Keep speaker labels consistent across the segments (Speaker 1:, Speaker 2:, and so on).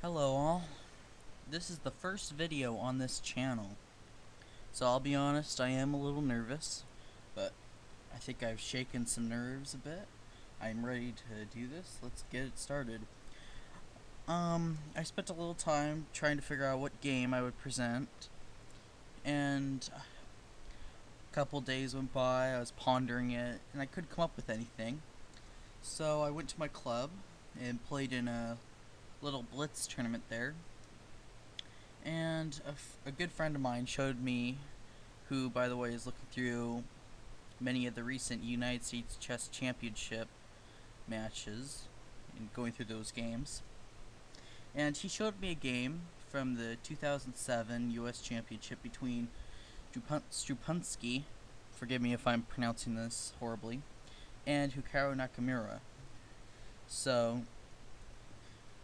Speaker 1: Hello all, this is the first video on this channel, so I'll be honest, I am a little nervous, but I think I've shaken some nerves a bit. I'm ready to do this. Let's get it started. I spent a little time trying to figure out what game I would present, and a couple days went by, I was pondering it, and I couldn't come up with anything. So I went to my club and played in a little blitz tournament there. And a good friend of mine showed me, who by the way is looking through many of the recent United States Chess Championship matches and going through those games. And he showed me a game from the 2007 US Championship between Stripunsky, forgive me if I'm pronouncing this horribly, and Hikaru Nakamura. So,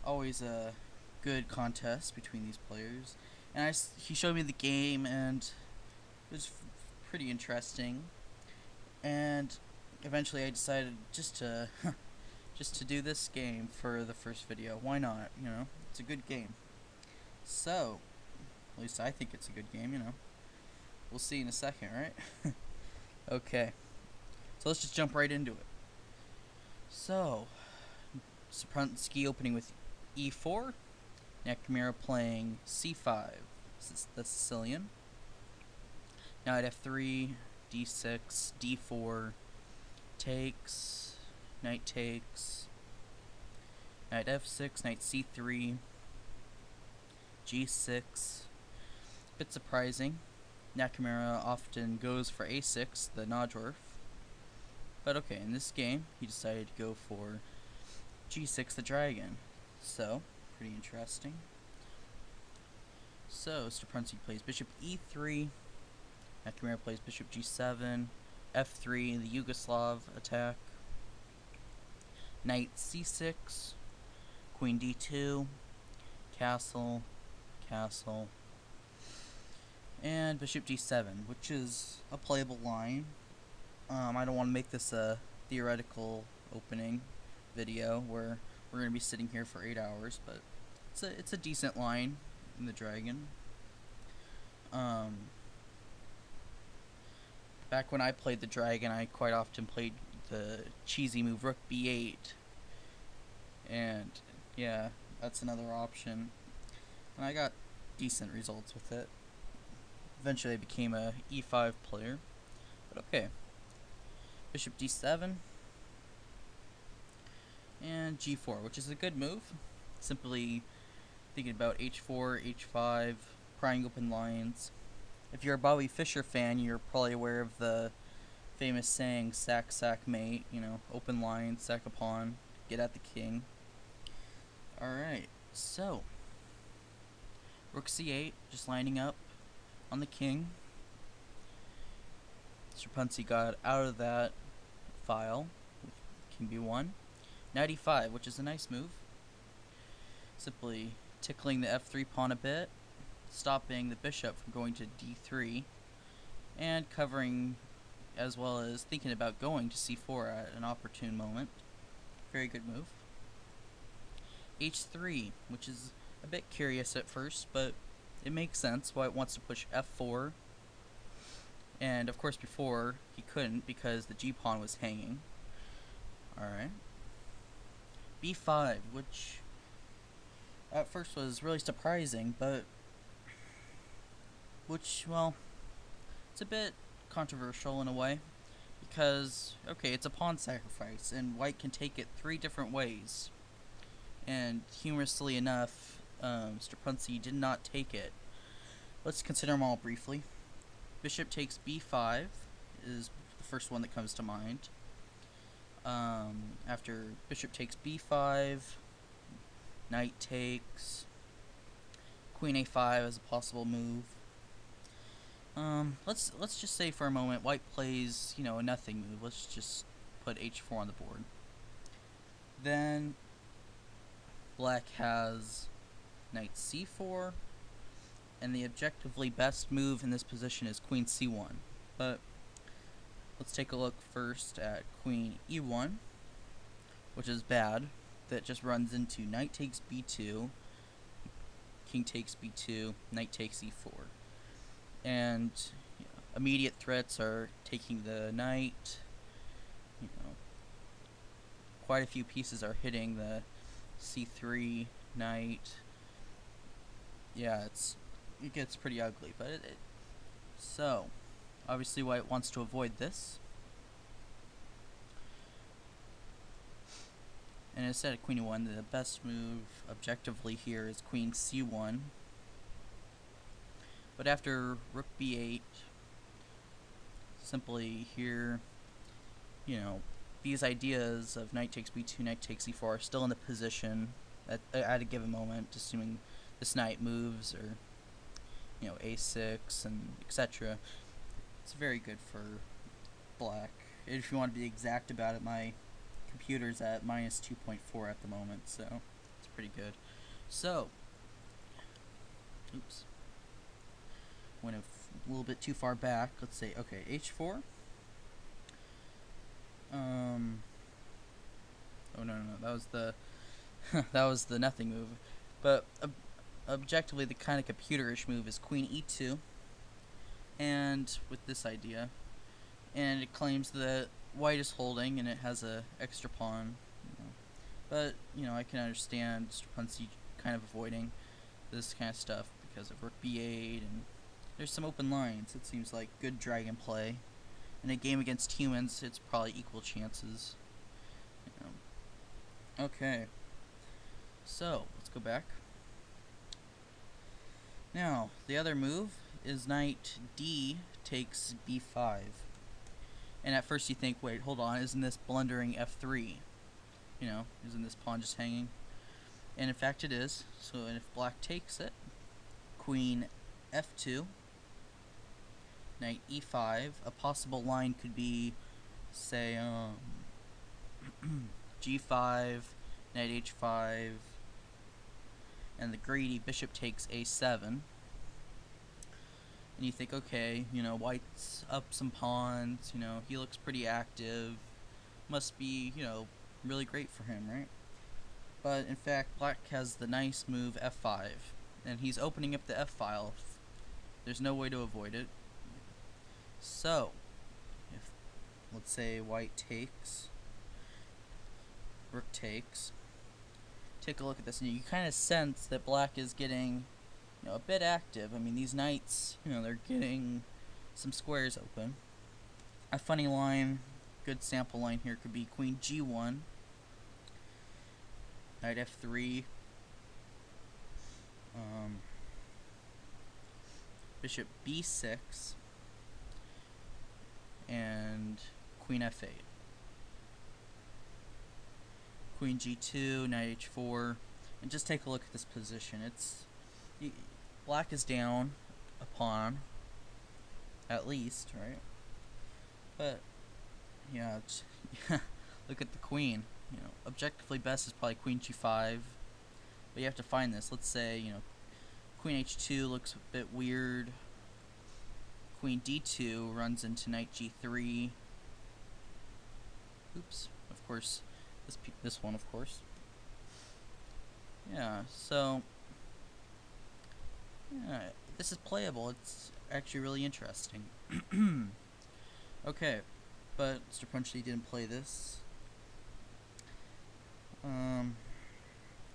Speaker 1: always a good contest between these players, and he showed me the game, and it was pretty interesting. And eventually, I decided just to do this game for the first video. Why not? You know, it's a good game. So, at least I think it's a good game. You know, we'll see in a second, right? Okay, so let's just jump right into it. So, Stripunsky opening with e4. Nakamura playing c5, the Sicilian. Knight f3, d6, d4, takes, knight takes, knight f6, knight c3, g6. Bit surprising. Nakamura often goes for a6, the Najdorf. But okay, in this game, he decided to go for g6, the dragon. So, pretty interesting. So, Stripunsky plays bishop e3, Nakamura plays bishop g7, f3 in the Yugoslav attack, knight c6, queen d2, castle, castle, and bishop d7, which is a playable line. I don't want to make this a theoretical opening video where we're going to be sitting here for 8 hours, but it's a decent line in the dragon. Back when I played the dragon, I quite often played the cheesy move rook b8, and yeah, that's another option, and I got decent results with it. Eventually I became a e5 player, but okay. Bishop d7 and g4, which is a good move. Simply thinking about h4, h5, prying open lines. If you're a Bobby Fischer fan, you're probably aware of the famous saying, sack, sack, mate, you know, open line, sack a pawn, get at the king. Alright, so, rook c8, just lining up on the king. Stripunsky got out of that file with king b1. Knight e5, which is a nice move. Simply tickling the f3 pawn a bit, stopping the bishop from going to d3, and covering as well as thinking about going to c4 at an opportune moment. Very good move. h3, which is a bit curious at first, but it makes sense why it wants to push f4. And of course before he couldn't because the g-pawn was hanging. Alright. b5, which at first was really surprising, but well, it's a bit controversial in a way, because, okay, it's a pawn sacrifice, and white can take it 3 different ways, and humorously enough, Stripunsky did not take it. Let's consider them all briefly. Bishop takes b5 is the first one that comes to mind. After bishop takes b5, knight takes, queen a5 as a possible move. Let's just say for a moment white plays, you know, a nothing move. Let's just put h4 on the board. Then black has knight c4, and the objectively best move in this position is queen c1. But let's take a look first at queen e1, which is bad. That just runs into knight takes b2, king takes b2, knight takes e4. And immediate threats are taking the knight. Quite a few pieces are hitting the c3 knight. Yeah, it gets pretty ugly, but so obviously white wants to avoid this. And instead of queen e1, the best move objectively here is queen c1. But after rook b8, simply here, these ideas of knight takes b2, knight takes e4 are still in the position at a given moment, assuming this knight moves, or a6 and etc. It's very good for black. If you want to be exact about it, my computer's at minus 2.4 at the moment, so it's pretty good. So, oops, went a little bit too far back. Let's say, okay, h4. Oh no, that was the that was the nothing move. But objectively, the kind of computerish move is queen e2, and with this idea, and it claims that white is holding, and it has a extra pawn. But I can understand Stripunsky kind of avoiding this kind of stuff because of rook b8, and there's some open lines. It seems like good dragon play. In a game against humans, it's probably equal chances. Okay, so let's go back. Now, the other move is knight d takes b5. And at first you think, wait, hold on, isn't this blundering f3? Isn't this pawn just hanging? And in fact it is. So if black takes it, queen f2, knight e5. A possible line could be, say, g5, knight h5, and the greedy bishop takes a7. And you think, okay, white's up some pawns, he looks pretty active, must be, really great for him, right? But in fact, black has the nice move f5, and he's opening up the f file. There's no way to avoid it. So, if, let's say, white takes, rook takes, take a look at this, and you kind of sense that black is getting a bit active. I mean, these knights, they're getting some squares open. A funny line, good sample line here could be queen g1, knight f3, bishop b6, and queen f8. Queen g2, knight h4, and just take a look at this position. Black is down a pawn, at least, right? But yeah, look at the queen. Objectively best is probably queen g5, but you have to find this. Let's say queen h2 looks a bit weird. Queen d2 runs into knight g3. Oops, of course, this one, of course. Yeah, so yeah, this is playable. It's actually really interesting. Okay, but Stripunsky didn't play this.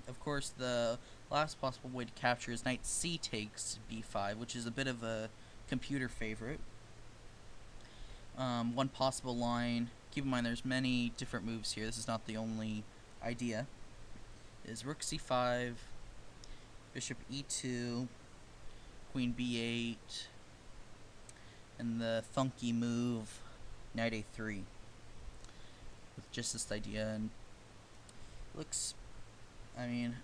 Speaker 1: Of course, the last possible way to capture is knight c takes b5, which is a bit of a computer favorite. One possible line, keep in mind there's many different moves here, this is not the only idea, is rook c5, bishop e2, queen b8, and the funky move knight a3, with just this idea. And looks, I mean,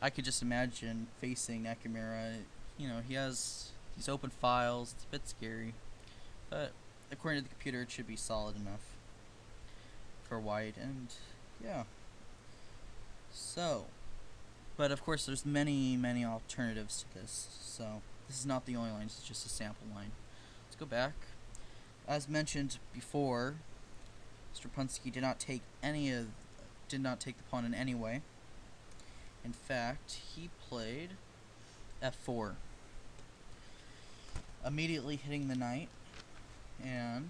Speaker 1: I could just imagine facing Nakamura. He has these open files, it's a bit scary, but according to the computer it should be solid enough for white. And yeah, so, but of course there's many alternatives to this, so this is not the only line, it's just a sample line. Let's go back. As mentioned before, Stripunsky did not take the pawn in any way, In fact, he played f4, immediately hitting the knight, and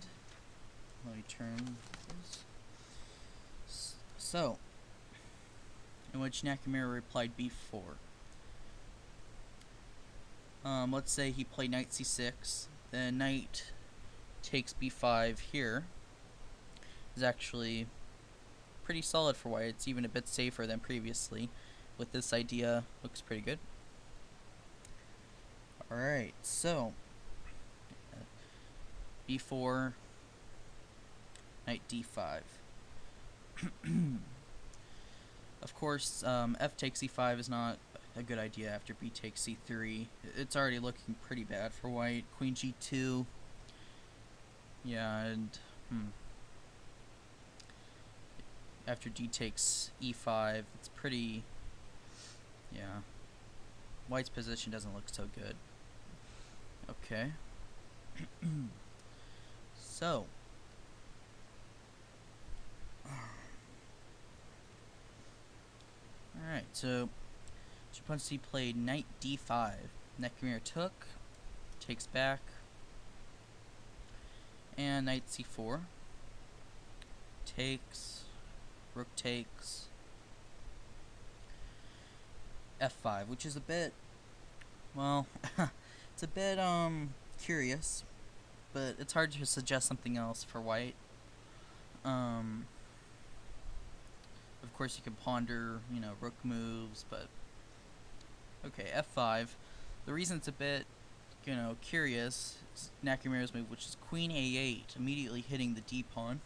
Speaker 1: let me turn this. So, in which Nakamura replied b4. Let's say he played knight c6, then knight takes b5 here is actually pretty solid for white. It's even a bit safer than previously. With this idea, looks pretty good. Alright, so b4, knight d5. Of course, f takes e5 is not a good idea after b takes c3. It's already looking pretty bad for white. Queen g2. Yeah, and after d takes e5, it's pretty, yeah. White's position doesn't look so good. Okay. So, alright, so Stripunsky played knight d5. Nakamura took, takes back, and knight c4. Takes, rook takes, f5, which is a bit, well, it's a bit curious, but it's hard to suggest something else for white. Of course you can ponder, rook moves, but okay, f5. The reason it's a bit, curious is Nakamura's move, which is queen a8, immediately hitting the d pawn.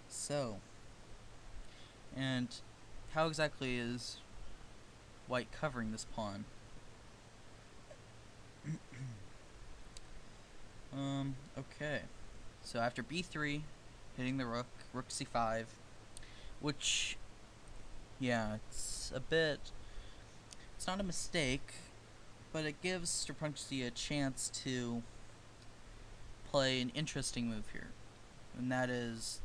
Speaker 1: So, and how exactly is white covering this pawn? Okay. So after b3, hitting the rook, rook c5, which, yeah, it's a bit, it's not a mistake, but it gives Stripunsky a chance to play an interesting move here. And that is,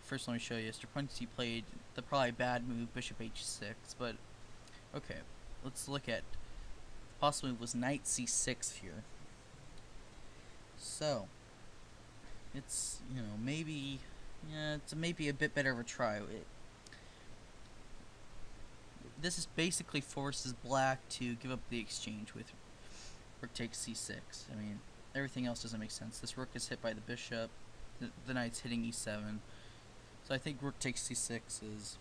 Speaker 1: first let me show you, Stripunsky played the probably bad move, bishop h6, but, okay, let's look at, the possible move was knight c6 here. So, it's, maybe, yeah, it's maybe a bit better of a try. This is basically forces black to give up the exchange with rook takes c6. I mean, everything else doesn't make sense. This rook is hit by the bishop, the knight's hitting e7. So I think rook takes c6 is,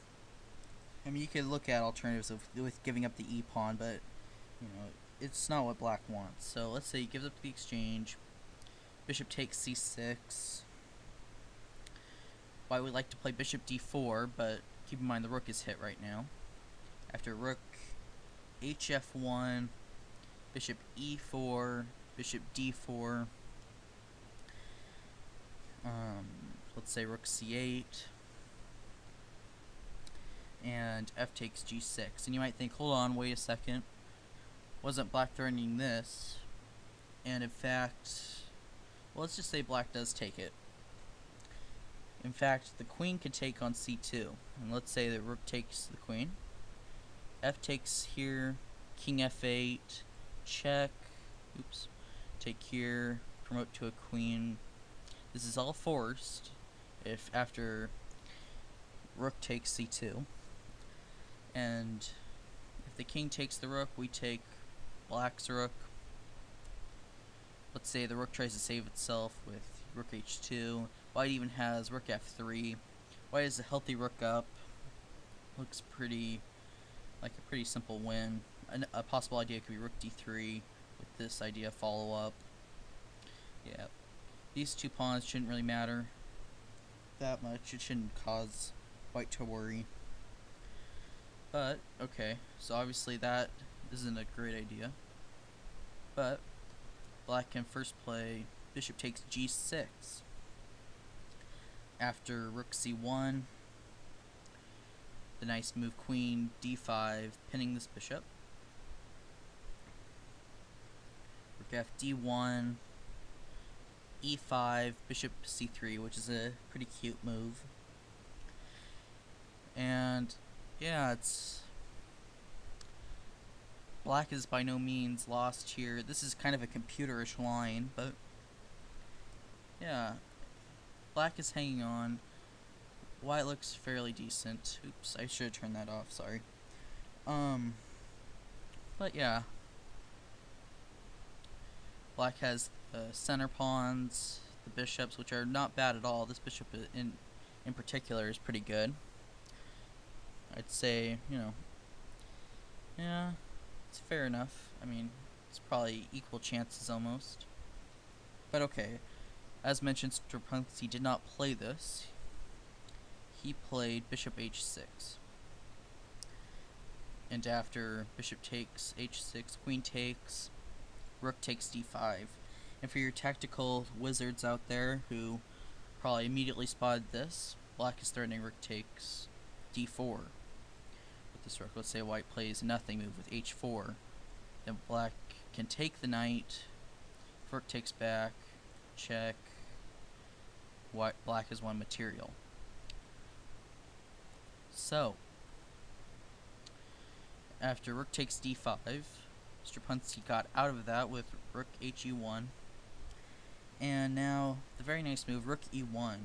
Speaker 1: I mean, you could look at alternatives with giving up the e pawn, but, it's not what black wants. So let's say he gives up the exchange, bishop takes c6. White would like to play bishop d4, but keep in mind the rook is hit right now. After rook hf1, bishop e4, bishop d4, let's say rook c8, and f takes g6. And you might think, hold on, wait a second, wasn't black threatening this? And in fact, well, let's just say black does take it. In fact, the queen could take on c2, and let's say that rook takes the queen. F takes here, king f8, check, oops, take here, promote to a queen. This is all forced if after rook takes c2. And if the king takes the rook, we take black's rook. Let's say the rook tries to save itself with rook h2. White even has rook f3. White has a healthy rook up. Looks pretty like a pretty simple win. A possible idea could be rook d3 with this idea follow up. Yeah, these two pawns shouldn't really matter that much. It shouldn't cause white to worry. But, okay, so obviously that isn't a great idea. But black can first play bishop takes g6. After rook c1, the nice move queen d5, pinning this bishop. Rook f d1, e5, bishop c3, which is a pretty cute move. And yeah, it's black is by no means lost here. This is kind of a computerish line, but yeah, black is hanging on. White looks fairly decent. Oops, I should have turned that off, sorry. But yeah, black has the center pawns, the bishops, which are not bad at all. This bishop in particular is pretty good. I'd say, you know, yeah, it's fair enough. I mean, it's probably equal chances almost. But okay, as mentioned, Stripunsky did not play this. He played bishop h6. And after bishop takes h6, queen takes, rook takes d5. And for your tactical wizards out there who probably immediately spotted this, black is threatening rook takes d4. With this rook, let's say white plays a nothing move with h4. Then black can take the knight, rook takes back, check, black has won material. So, after rook takes d5, Stripunsky got out of that with rook he1. And now, the very nice move, rook e1.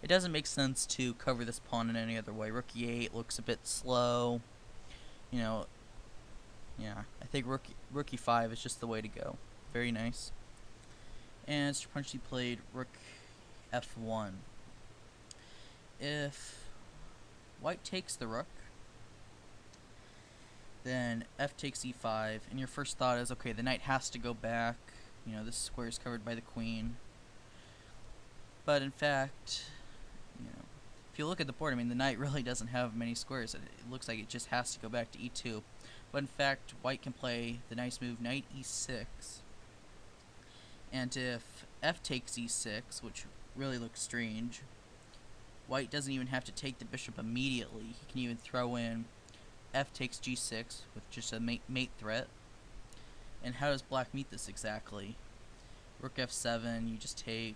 Speaker 1: It doesn't make sense to cover this pawn in any other way. Rook e8 looks a bit slow. You know, yeah, I think rook e5 is just the way to go. Very nice. And Stripunsky played rook f1. If white takes the rook, then f takes e5, and your first thought is, okay, the knight has to go back. You know, this square is covered by the queen. But in fact, you know, if you look at the board, I mean, the knight really doesn't have many squares. It looks like it just has to go back to e2. But in fact, white can play the nice move knight e6. And if f takes e6, which really looks strange, white doesn't even have to take the bishop immediately. He can even throw in f takes g6 with just a mate threat. And how does black meet this exactly? Rook f7, you just take.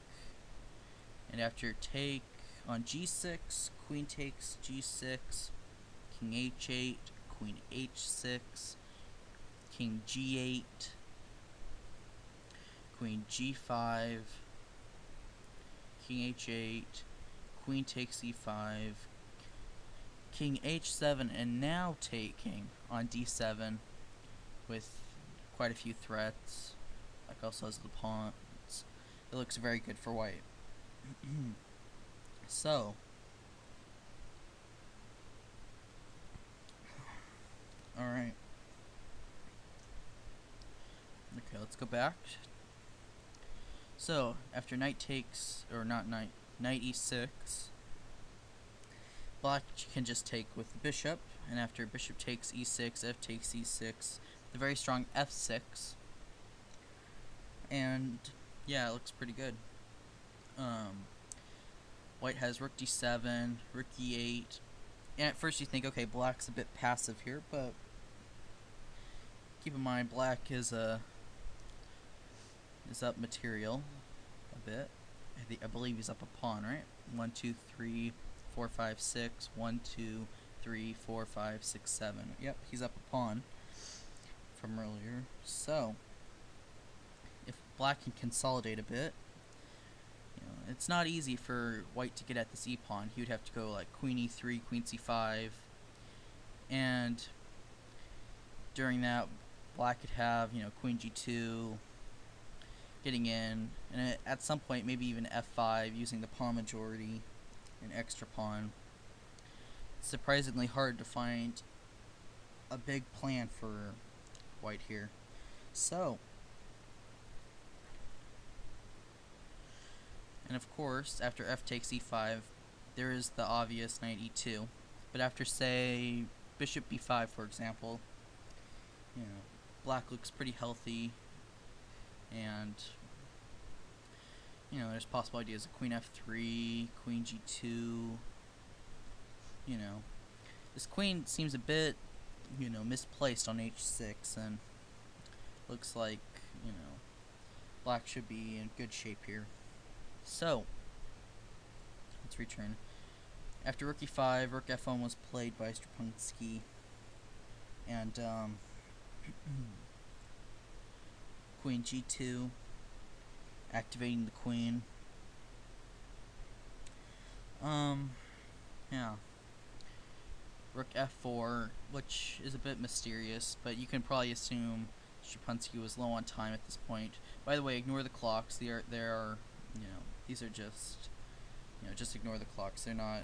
Speaker 1: And after take on g6, queen takes g6, king h8, queen h6, king g8, queen g5, king h8, queen takes e5, king h7, and now taking on d7 with quite a few threats, like also has the pawns. It looks very good for white. So, alright. Okay, let's go back. So, after knight takes, or not knight, knight e6, black can just take with the bishop, and after bishop takes e6, f takes e6, the very strong f6, and yeah, it looks pretty good. White has rook d7, rook e8, and at first you think, okay, black's a bit passive here, but keep in mind black is up material a bit. I believe he's up a pawn, right? 1, 2, 3, 4, 5, 6. 1, 2, 3, 4, 5, 6, 7. Yep, he's up a pawn from earlier. So, if black can consolidate a bit, you know, it's not easy for white to get at this e-pawn. He would have to go like queen e3, queen c5, and during that, black could have, you know, queen g2 getting in, and at some point maybe even f5 using the pawn majority, an extra pawn. It's surprisingly hard to find a big plan for white here. So, and of course, after f takes e5, there is the obvious knight e2. But after, say, bishop b5, for example, you know, black looks pretty healthy, and you know, there's possible ideas of queen f3, queen g2. You know, this queen seems a bit, you know, misplaced on h6, and looks like, you know, black should be in good shape here. So, let's return. After rook e5, rook f1 was played by Stripunsky, and queen g2, activating the queen. Yeah. Rook f4, which is a bit mysterious, but you can probably assume Stripunsky was low on time at this point. By the way, ignore the clocks. These are just ignore the clocks. They're not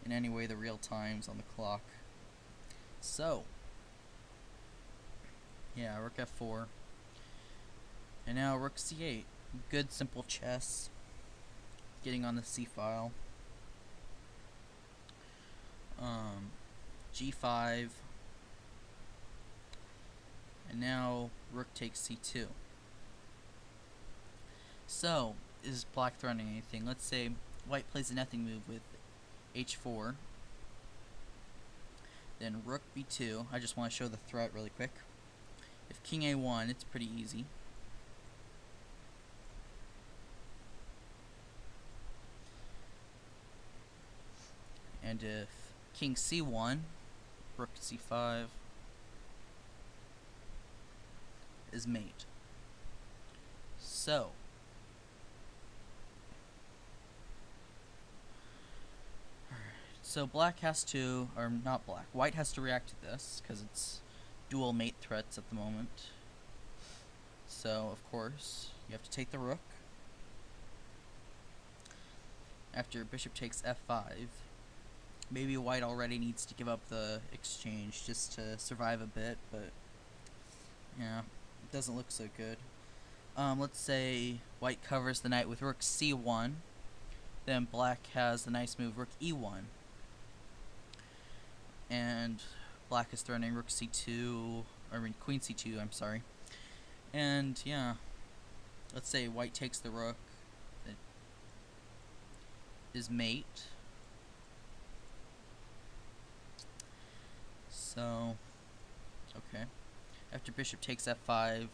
Speaker 1: in any way the real times on the clock. So, yeah, rook f4. And now rook c8. Good simple chess. Getting on the c file. G5. And now rook takes c2. So, is black threatening anything? Let's say white plays a nothing move with h4. Then rook b2. I just want to show the threat really quick. If king a1, it's pretty easy. And if king c1, rook c5 is mate. So, black has to, or not black, white has to react to this, because it's dual mate threats at the moment. So, of course, you have to take the rook. After bishop takes f5, maybe white already needs to give up the exchange just to survive a bit, but yeah, it doesn't look so good. Let's say white covers the knight with rook c1, then black has the nice move rook e1, and black is threatening rook c2, queen c2, I'm sorry. And yeah, let's say white takes the rook, it is mate. So, okay. After bishop takes f5,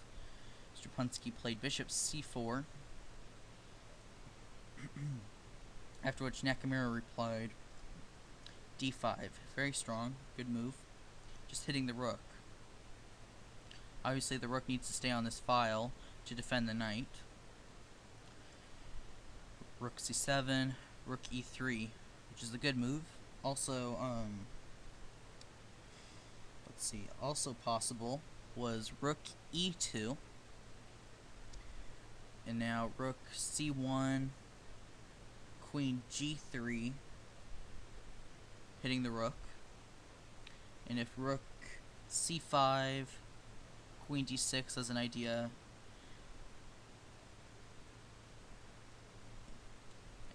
Speaker 1: Stripunsky played bishop c4. After which Nakamura replied d5. Very strong, good move. Just hitting the rook. Obviously the rook needs to stay on this file to defend the knight. Rook c7, rook e3, which is a good move. Also, let's see, also possible was rook e2. And now rook c1, queen g3, hitting the rook. And if rook c5, queen d6 as an idea.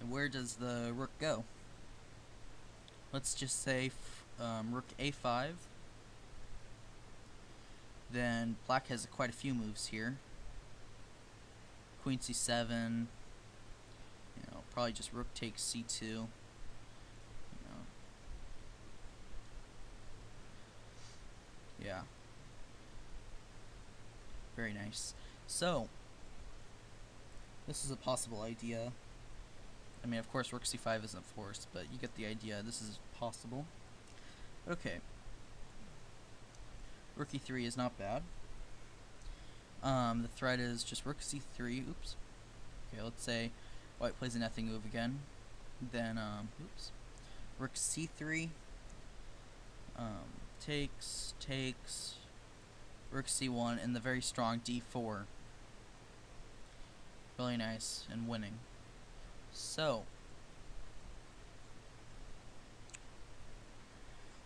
Speaker 1: And where does the rook go? Let's just say rook a5. Then black has quite a few moves here. Queen c7, probably just rook takes c2. Yeah. Very nice. So, this is a possible idea. I mean, of course, rook c5 isn't forced, but you get the idea. This is possible. Okay. Rook e3 is not bad. The threat is just rook c3. Oops. Okay, let's say white plays a nothing move again. Then, oops. Rook c3. Takes. Rook c1, and the very strong d4. Really nice and winning. So,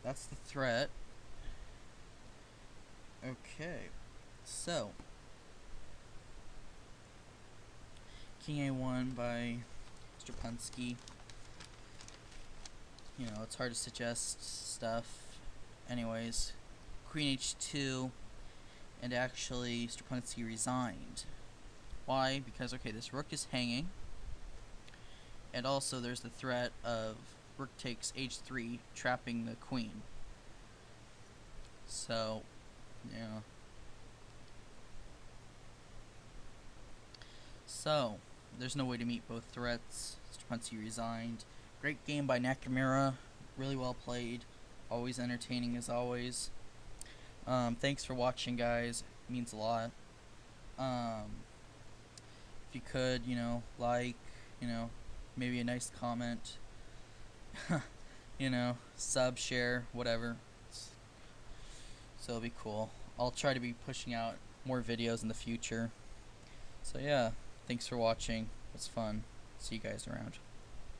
Speaker 1: that's the threat. Okay, so king a1 by Stripunsky. It's hard to suggest stuff. Anyways, queen h2, and actually Stripunsky resigned. Why? Because, okay, this rook is hanging, and also there's the threat of rook takes h3, trapping the queen. So, yeah. So, there's no way to meet both threats. Stripunsky resigned. Great game by Nakamura. Really well played. Always entertaining as always. Thanks for watching, guys. It means a lot. If you could, like, maybe a nice comment. Sub, share, whatever. So it'll be cool. I'll try to be pushing out more videos in the future. So yeah, thanks for watching. It was fun. See you guys around.